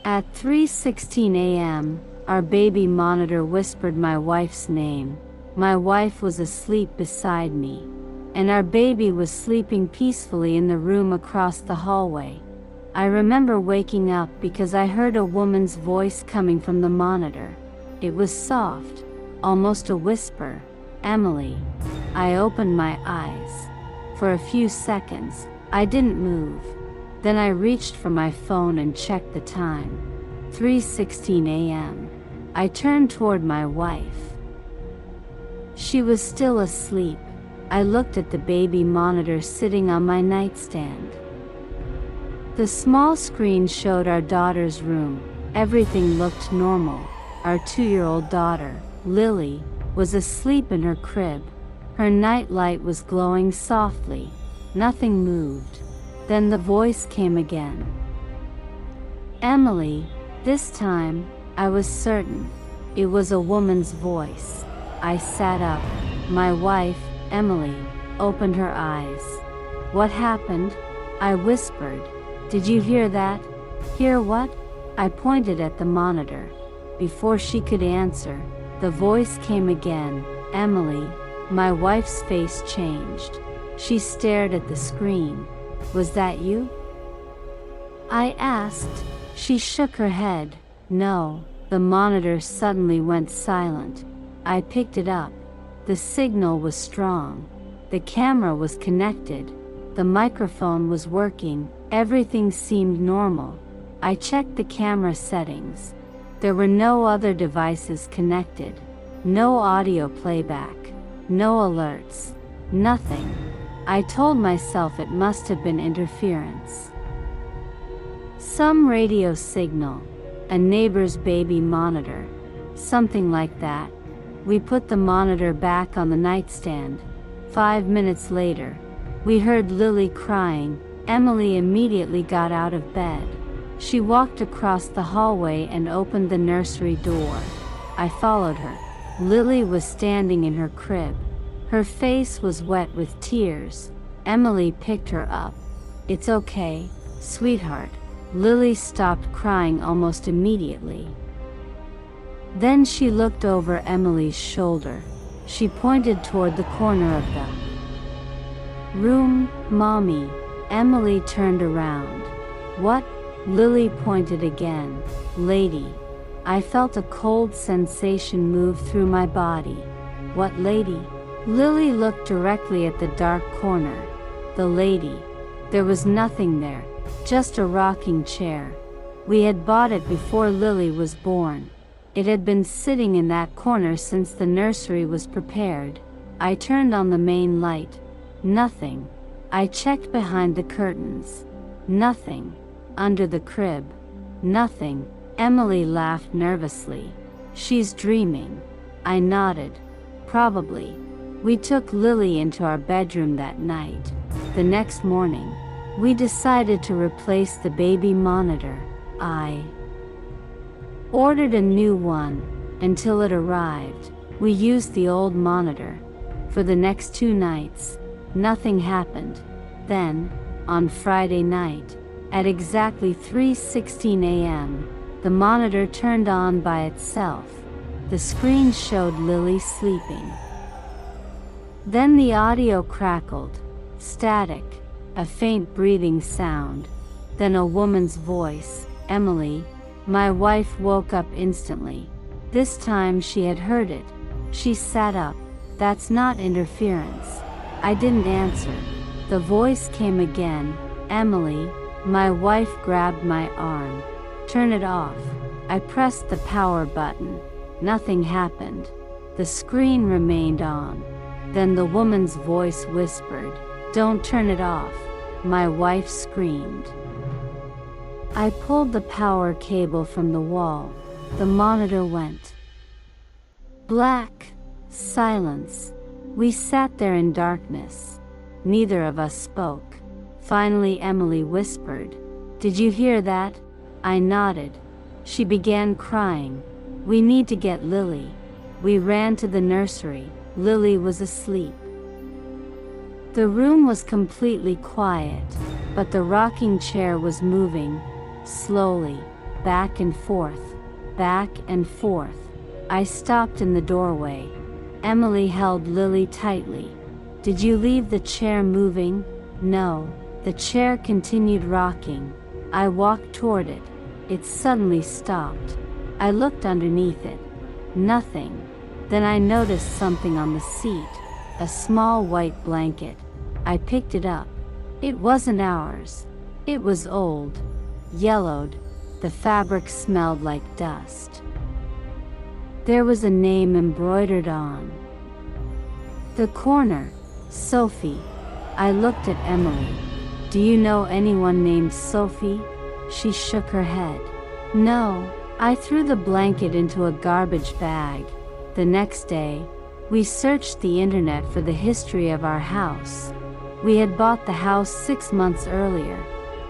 At 3:16 a.m., our baby monitor whispered my wife's name. My wife was asleep beside me, and our baby was sleeping peacefully in the room across the hallway. I remember waking up because I heard a woman's voice coming from the monitor. It was soft, almost a whisper. "Emily." I opened my eyes. For a few seconds, I didn't move. Then I reached for my phone and checked the time. 3:16 a.m. I turned toward my wife. She was still asleep. I looked at the baby monitor sitting on my nightstand. The small screen showed our daughter's room. Everything looked normal. Our 2-year-old daughter, Lily, was asleep in her crib. Her night light was glowing softly. Nothing moved. Then the voice came again. "Emily." This time, I was certain. It was a woman's voice. I sat up. My wife, Emily, opened her eyes. "What happened?" I whispered. "Did you hear that?" "Hear what?" I pointed at the monitor. Before she could answer, the voice came again. "Emily." My wife's face changed. She stared at the screen. "Was that you?" I asked. She shook her head. "No." The monitor suddenly went silent. I picked it up. The signal was strong. The camera was connected. The microphone was working. Everything seemed normal. I checked the camera settings. There were no other devices connected. No audio playback. No alerts. Nothing. I told myself it must have been interference. Some radio signal. A neighbor's baby monitor. Something like that. We put the monitor back on the nightstand. 5 minutes later, we heard Lily crying. Emily immediately got out of bed. She walked across the hallway and opened the nursery door. I followed her. Lily was standing in her crib. Her face was wet with tears. Emily picked her up. "It's okay, sweetheart." Lily stopped crying almost immediately. Then she looked over Emily's shoulder. She pointed toward the corner of the room. "Mommy." Emily turned around. "What?" Lily pointed again. "Lady." I felt a cold sensation move through my body. "What lady?" Lily looked directly at the dark corner. "The lady." There was nothing there, just a rocking chair. We had bought it before Lily was born. It had been sitting in that corner since the nursery was prepared. I turned on the main light. Nothing. I checked behind the curtains. Nothing. Under the crib. Nothing. Emily laughed nervously. "She's dreaming." I nodded. "Probably." We took Lily into our bedroom that night. The next morning, we decided to replace the baby monitor. I ordered a new one. Until it arrived, we used the old monitor. For the next 2 nights, nothing happened. Then, on Friday night, at exactly 3:16 a.m., the monitor turned on by itself. The screen showed Lily sleeping. Then the audio crackled. Static. A faint breathing sound. Then a woman's voice. "Emily." My wife woke up instantly. This time she had heard it. She sat up. "That's not interference." I didn't answer. The voice came again. "Emily." My wife grabbed my arm. "Turn it off." I pressed the power button. Nothing happened. The screen remained on. Then the woman's voice whispered, "Don't turn it off." My wife screamed. I pulled the power cable from the wall. The monitor went black. Silence. We sat there in darkness. Neither of us spoke. Finally Emily whispered, "Did you hear that?" I nodded. She began crying. "We need to get Lily." We ran to the nursery. Lily was asleep. The room was completely quiet, but the rocking chair was moving, slowly. back and forth, back and forth. I stopped in the doorway. Emily held Lily tightly. "Did you leave the chair moving?" "No." The chair continued rocking. I walked toward it. It suddenly stopped. I looked underneath it. Nothing. Then I noticed something on the seat, a small white blanket. I picked it up. It wasn't ours. It was old, yellowed. The fabric smelled like dust. There was a name embroidered on the corner, Sophie. I looked at Emily. "Do you know anyone named Sophie?" She shook her head. "No." I threw the blanket into a garbage bag. The next day, we searched the internet for the history of our house. We had bought the house 6 months earlier.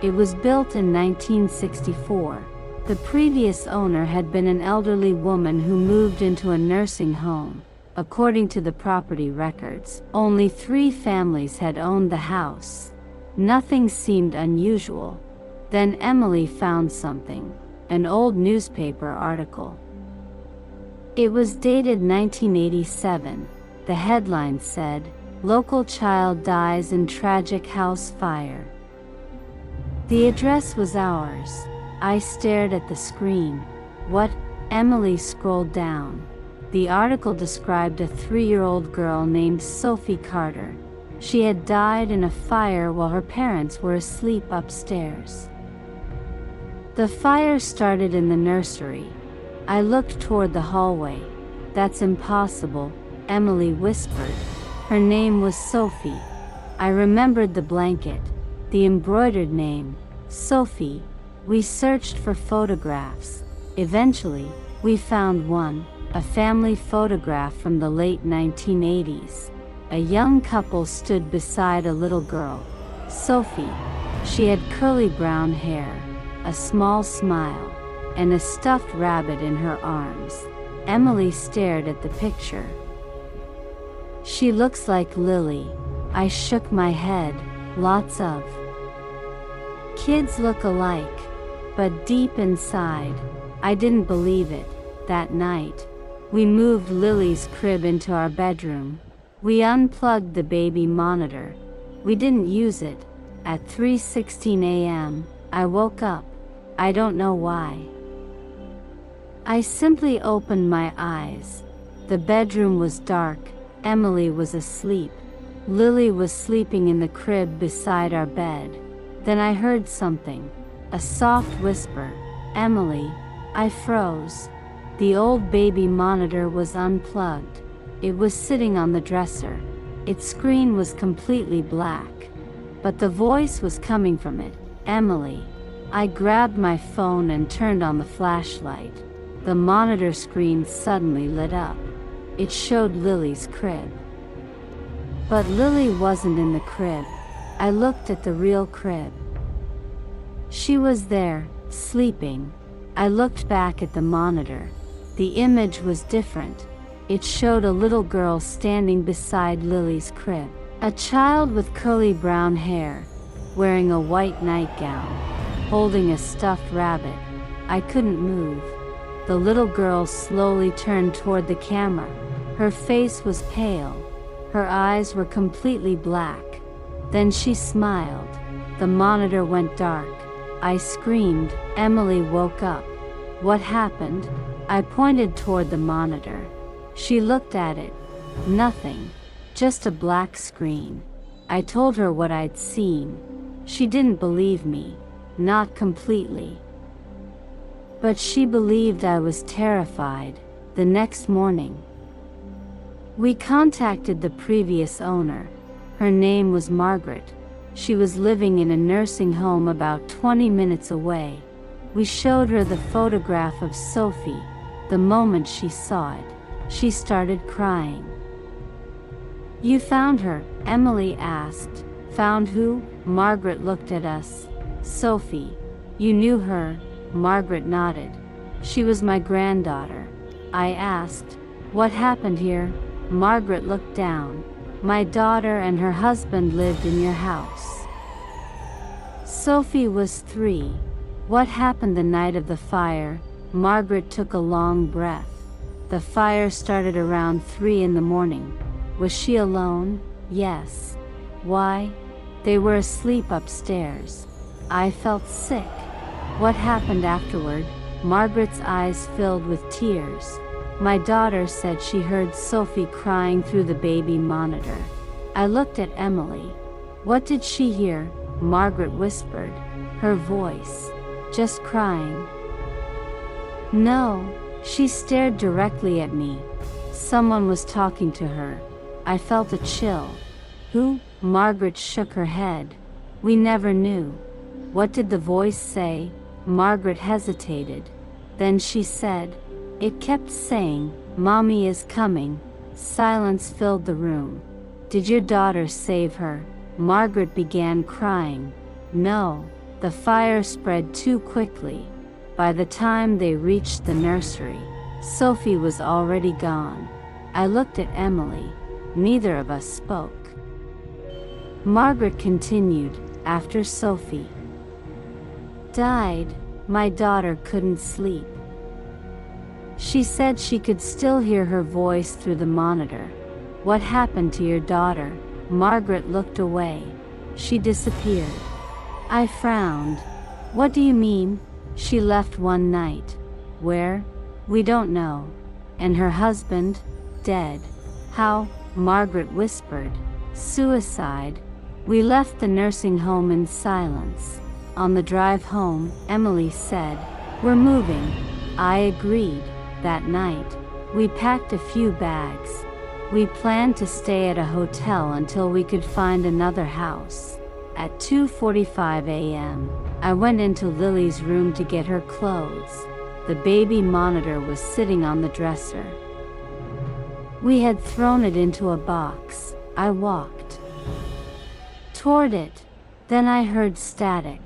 It was built in 1964. The previous owner had been an elderly woman who moved into a nursing home. According to the property records, only 3 families had owned the house. Nothing seemed unusual. Then Emily found something, an old newspaper article. It was dated 1987. The headline said, "Local child dies in tragic house fire." The address was ours. I stared at the screen. "What?" Emily scrolled down. The article described a 3-year-old girl named Sophie Carter. She had died in a fire while her parents were asleep upstairs. The fire started in the nursery. I looked toward the hallway. "That's impossible," Emily whispered. Her name was Sophie. I remembered the blanket, the embroidered name, Sophie. We searched for photographs. Eventually, we found one, a family photograph from the late 1980s. A young couple stood beside a little girl, Sophie. She had curly brown hair, a small smile, and a stuffed rabbit in her arms. Emily stared at the picture. "She looks like Lily." I shook my head. "Lots of kids look alike." But deep inside, I didn't believe it. That night, we moved Lily's crib into our bedroom. We unplugged the baby monitor. We didn't use it. At 3:16 a.m., I woke up. I don't know why. I simply opened my eyes. The bedroom was dark. Emily was asleep. Lily was sleeping in the crib beside our bed. Then I heard something. A soft whisper. "Emily." I froze. The old baby monitor was unplugged. It was sitting on the dresser. Its screen was completely black. But the voice was coming from it. "Emily." I grabbed my phone and turned on the flashlight. The monitor screen suddenly lit up. It showed Lily's crib. But Lily wasn't in the crib. I looked at the real crib. She was there, sleeping. I looked back at the monitor. The image was different. It showed a little girl standing beside Lily's crib. A child with curly brown hair, wearing a white nightgown, holding a stuffed rabbit. I couldn't move. The little girl slowly turned toward the camera. Her face was pale. Her eyes were completely black. Then she smiled. The monitor went dark. I screamed. Emily woke up. "What happened?" I pointed toward the monitor. She looked at it. Nothing. Just a black screen. I told her what I'd seen. She didn't believe me. Not completely. But she believed I was terrified. The next morning, we contacted the previous owner. Her name was Margaret. She was living in a nursing home about 20 minutes away. We showed her the photograph of Sophie. The moment she saw it, she started crying. "You found her?" Emily asked. "Found who?" Margaret looked at us. "Sophie." "You knew her?" Margaret nodded. "She was my granddaughter." I asked, "What happened here?" Margaret looked down. "My daughter and her husband lived in your house. Sophie was 3. What happened the night of the fire? Margaret took a long breath. The fire started around 3 in the morning. Was she alone? Yes. Why? They were asleep upstairs. I felt sick. What happened afterward? Margaret's eyes filled with tears. My daughter said she heard Sophie crying through the baby monitor. I looked at Emily. What did she hear? Margaret whispered. Her voice. Just crying. No, she stared directly at me. Someone was talking to her. I felt a chill. Who? Margaret shook her head. We never knew. What did the voice say? Margaret hesitated. Then she said, it kept saying, Mommy is coming. Silence filled the room. Did your daughter save her? Margaret began crying. No, the fire spread too quickly. By the time they reached the nursery, Sophie was already gone. I looked at Emily. Neither of us spoke. Margaret continued, after Sophie died, my daughter couldn't sleep. She said she could still hear her voice through the monitor. What happened to your daughter? Margaret looked away. She disappeared. I frowned. What do you mean? She left one night. Where? We don't know. And her husband? Dead. How? Margaret whispered. Suicide. We left the nursing home in silence. On the drive home, Emily said, we're moving. I agreed. That night, we packed a few bags. We planned to stay at a hotel until we could find another house. At 2:45 a.m., I went into Lily's room to get her clothes. The baby monitor was sitting on the dresser. We had thrown it into a box. I walked toward it. Then I heard static.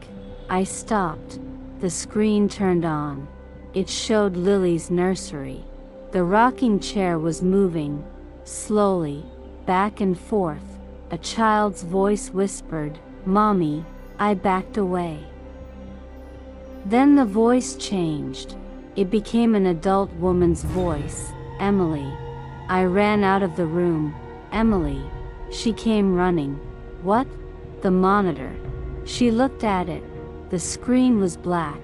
I stopped. The screen turned on. It showed Lily's nursery. The rocking chair was moving, slowly, back and forth. A child's voice whispered, Mommy. I backed away. Then the voice changed. It became an adult woman's voice, Emily. I ran out of the room. Emily. She came running. What? The monitor. She looked at it. The screen was black.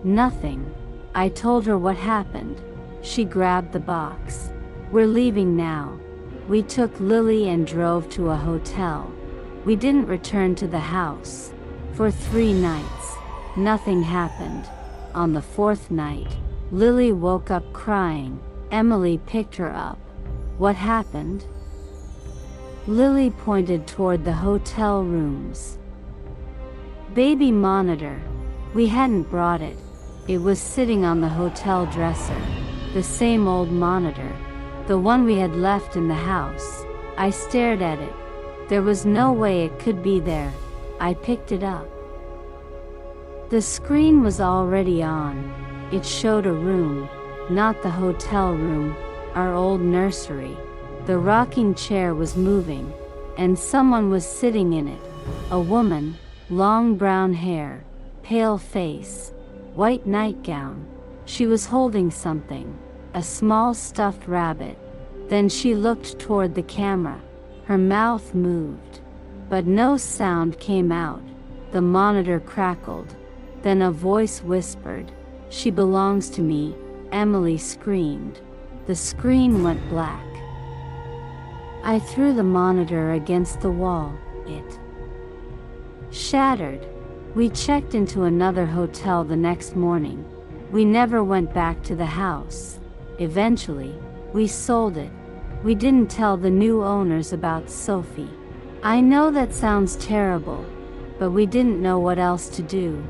Nothing. I told her what happened. She grabbed the box. We're leaving now. We took Lily and drove to a hotel. We didn't return to the house. For 3 nights, nothing happened. On the 4th night, Lily woke up crying. Emily picked her up. What happened? Lily pointed toward the hotel rooms. Baby monitor. We hadn't brought it. It was sitting on the hotel dresser. The same old monitor. The one we had left in the house. I stared at it. There was no way it could be there. I picked it up. The screen was already on. It showed a room. Not the hotel room. Our old nursery. The rocking chair was moving. And someone was sitting in it. A woman. Long brown hair. Pale face. White nightgown. She was holding something. A small stuffed rabbit. Then she looked toward the camera. Her mouth moved. But no sound came out. The monitor crackled. Then a voice whispered, She belongs to me. Emily screamed. The screen went black. I threw the monitor against the wall. It shattered. We checked into another hotel the next morning. We never went back to the house. Eventually, we sold it. We didn't tell the new owners about Sophie. I know that sounds terrible, but we didn't know what else to do.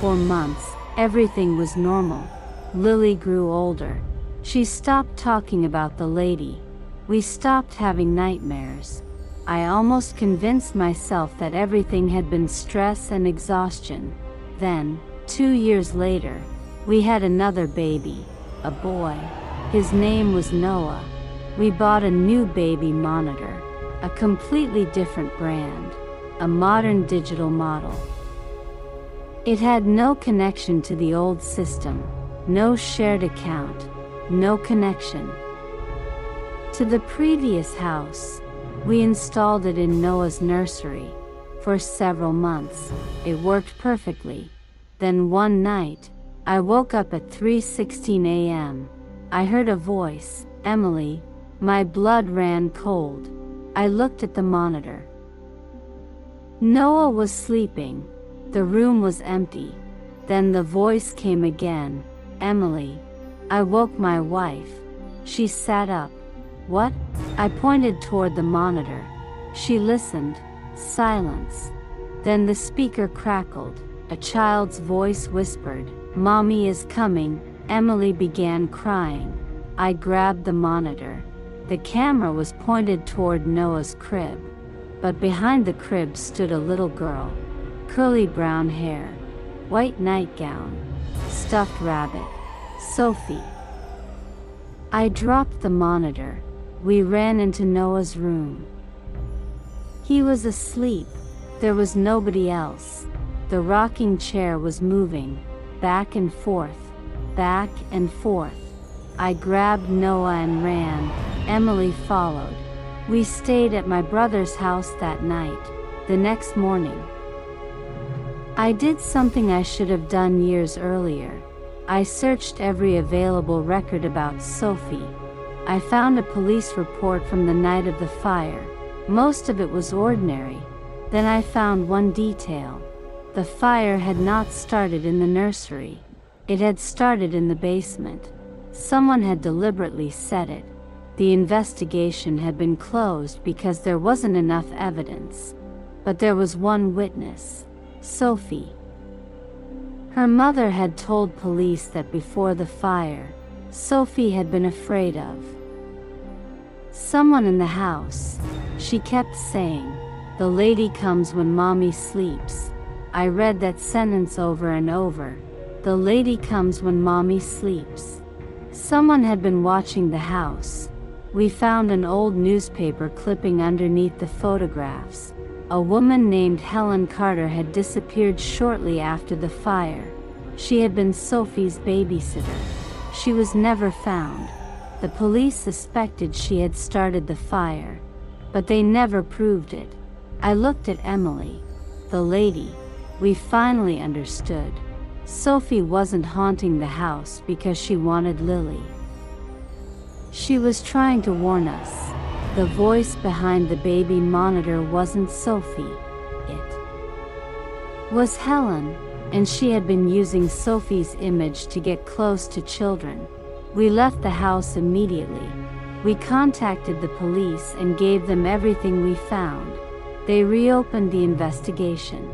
For months, everything was normal. Lily grew older. She stopped talking about the lady. We stopped having nightmares. I almost convinced myself that everything had been stress and exhaustion. Then, 2 years later, we had another baby, a boy. His name was Noah. We bought a new baby monitor, a completely different brand, a modern digital model. It had no connection to the old system, no shared account, no connection to the previous house. We installed it in Noah's nursery. For several months, it worked perfectly. Then one night, I woke up at 3:16 a.m. I heard a voice, "Emily." My blood ran cold. I looked at the monitor. Noah was sleeping. The room was empty. Then the voice came again, "Emily." I woke my wife. She sat up. "What?" I pointed toward the monitor. She listened. Silence. Then the speaker crackled. A child's voice whispered, "Mommy is coming." Emily began crying. I grabbed the monitor. The camera was pointed toward Noah's crib. But behind the crib stood a little girl. Curly brown hair. White nightgown. Stuffed rabbit. Sophie. I dropped the monitor. We ran into Noah's room. He was asleep. There was nobody else. The rocking chair was moving, back and forth, back and forth. I grabbed Noah and ran. Emily followed. We stayed at my brother's house that night. The next morning, I did something I should have done years earlier. I searched every available record about Sophie. I found a police report from the night of the fire. Most of it was ordinary. Then I found one detail. The fire had not started in the nursery. It had started in the basement. Someone had deliberately set it. The investigation had been closed because there wasn't enough evidence. But there was one witness, Sophie. Her mother had told police that before the fire, Sophie had been afraid of someone in the house. She kept saying, "The lady comes when mommy sleeps." I read that sentence over and over. The lady comes when mommy sleeps. Someone had been watching the house. We found an old newspaper clipping underneath the photographs. A woman named Helen Carter had disappeared shortly after the fire. She had been Sophie's babysitter. She was never found. The police suspected she had started the fire, but they never proved it. I looked at Emily, the lady. We finally understood. Sophie wasn't haunting the house because she wanted Lily. She was trying to warn us. The voice behind the baby monitor wasn't Sophie. It was Helen, and she had been using Sophie's image to get close to children. We left the house immediately. We contacted the police and gave them everything we found. They reopened the investigation.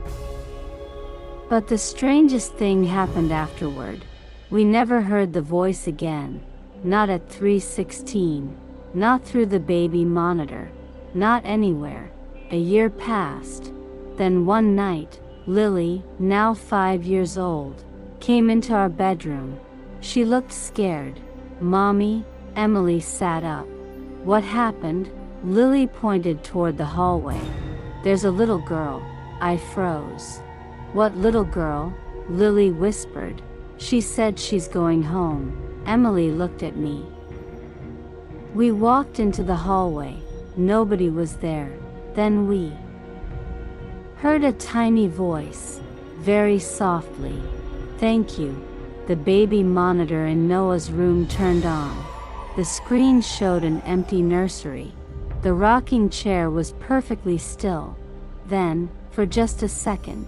But the strangest thing happened afterward. We never heard the voice again. Not at 3:16. Not through the baby monitor. Not anywhere. A year passed. Then one night, Lily, now 5 years old, came into our bedroom. She looked scared. "Mommy," Emily sat up. "What happened?" Lily pointed toward the hallway. "There's a little girl." I froze. "What little girl?" Lily whispered. "She said she's going home." Emily looked at me. We walked into the hallway. Nobody was there. Then we heard a tiny voice, very softly. "Thank you." The baby monitor in Noah's room turned on. The screen showed an empty nursery. The rocking chair was perfectly still. Then, for just a second,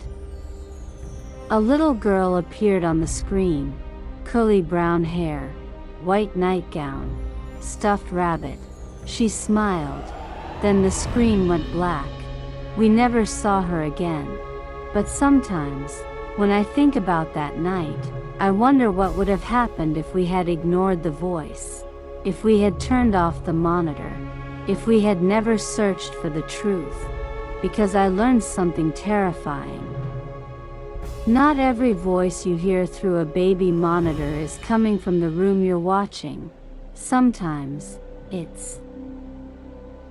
a little girl appeared on the screen. Curly brown hair, white nightgown, stuffed rabbit. She smiled. Then the screen went black. We never saw her again. But sometimes, when I think about that night, I wonder what would have happened if we had ignored the voice, if we had turned off the monitor, if we had never searched for the truth. Because I learned something terrifying. Not every voice you hear through a baby monitor is coming from the room you're watching. Sometimes, it's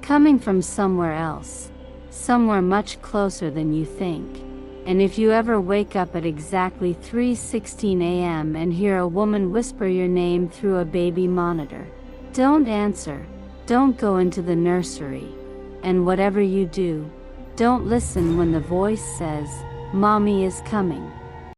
coming from somewhere else, somewhere much closer than you think. And if you ever wake up at exactly 3:16 a.m. and hear a woman whisper your name through a baby monitor, don't answer, don't go into the nursery. And whatever you do, don't listen when the voice says, "Mommy is coming."